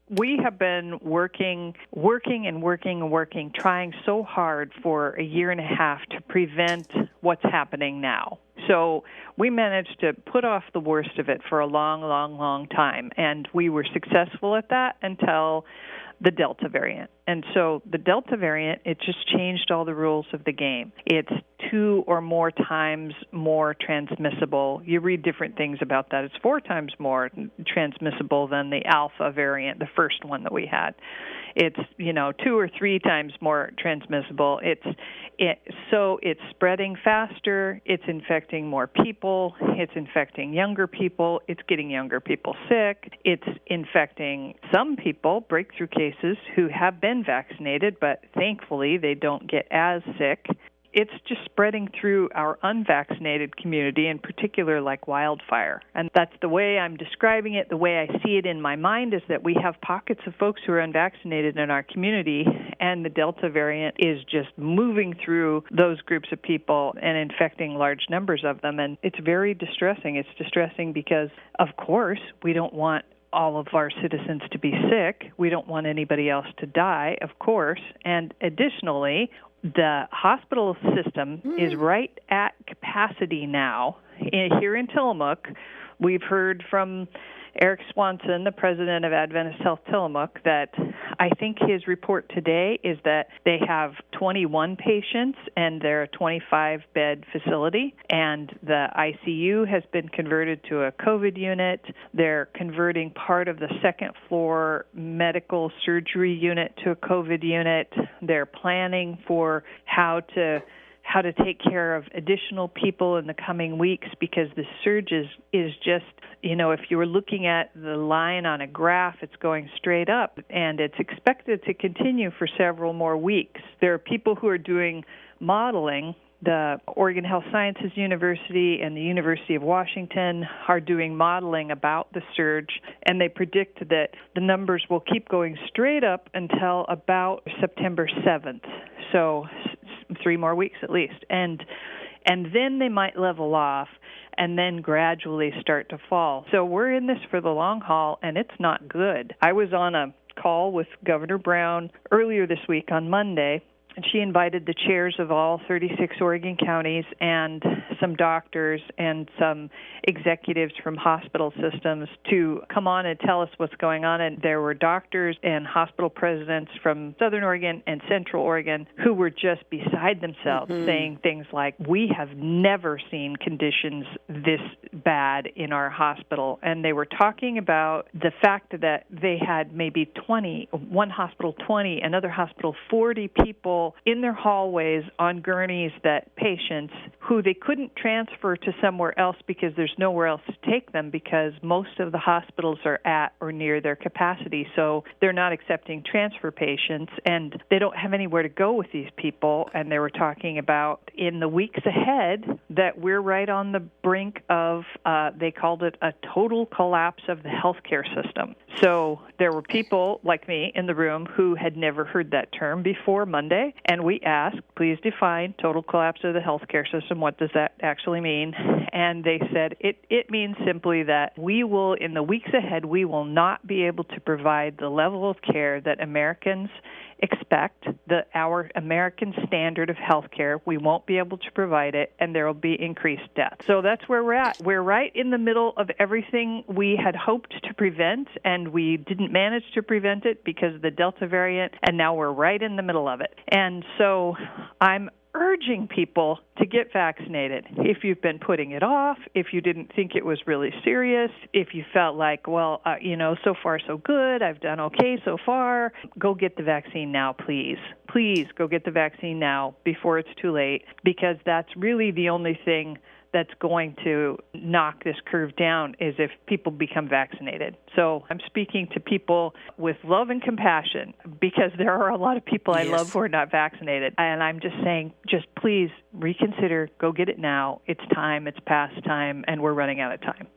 we have been working, trying so hard for a year and a half to prevent what's happening now. So we managed to put off the worst of it for a long time, and we were successful at that until the Delta variant. And so the Delta variant, it just changed all the rules of the game. It's 2 or more times more transmissible. You read different things about that. It's 4 times more transmissible than the Alpha variant, the first one that we had. It's, 2 or 3 times more transmissible. So it's spreading faster. It's infecting more people. It's infecting younger people. It's getting younger people sick. It's infecting some people, breakthrough cases, who have been vaccinated, but thankfully they don't get as sick. It's just spreading through our unvaccinated community, in particular like wildfire. And that's the way I'm describing it. The way I see it in my mind is that we have pockets of folks who are unvaccinated in our community, and the Delta variant is just moving through those groups of people and infecting large numbers of them. And it's very distressing. It's distressing because, of course, we don't want all of our citizens to be sick. We don't want anybody else to die, of course. And additionally, the hospital system is right at capacity now. Here in Tillamook, we've heard from Eric Swanson, the president of Adventist Health Tillamook, that I think his report today is that they have 21 patients and they're a 25-bed facility, and the ICU has been converted to a COVID unit. They're converting part of the second-floor medical surgery unit to a COVID unit. They're planning for how to take care of additional people in the coming weeks, because the surge is just, if you were looking at the line on a graph, it's going straight up, and it's expected to continue for several more weeks. There are people who are doing modeling. The Oregon Health Sciences University and the University of Washington are doing modeling about the surge, and they predict that the numbers will keep going straight up until about September 7th. So 3 more weeks at least. And then they might level off and then gradually start to fall. So we're in this for the long haul, and it's not good. I was on a call with Governor Brown earlier this week on Monday, and she invited the chairs of all 36 Oregon counties and some doctors and some executives from hospital systems to come on and tell us what's going on. And there were doctors and hospital presidents from Southern Oregon and Central Oregon who were just beside themselves, saying things like, we have never seen conditions this bad in our hospital. And they were talking about the fact that they had maybe one hospital 20, another hospital 40 people in their hallways on gurneys, that patients who they couldn't transfer to somewhere else because there's nowhere else to take them, because most of the hospitals are at or near their capacity. So they're not accepting transfer patients, and they don't have anywhere to go with these people. And they were talking about in the weeks ahead that we're right on the brink of, they called it a total collapse of the healthcare system. So there were people like me in the room who had never heard that term before Monday, and we asked, please define total collapse of the healthcare system. What does that actually mean? And they said it means simply that we will, in the weeks ahead, we will not be able to provide the level of care that Americans expect, our American standard of health care. We won't be able to provide it, and there will be increased death. So that's where we're at. We're right in the middle of everything we had hoped to prevent, and we didn't manage to prevent it because of the Delta variant, and now we're right in the middle of it. And so I'm urging people to get vaccinated. If you've been putting it off, if you didn't think it was really serious, if you felt like, so far so good, I've done okay so far, go get the vaccine now, please. Please go get the vaccine now before it's too late, because that's really the only thing that's going to knock this curve down is if people become vaccinated. So I'm speaking to people with love and compassion, because there are a lot of people I love who are not vaccinated. And I'm just saying, just please reconsider, go get it now. It's time, it's past time, and we're running out of time.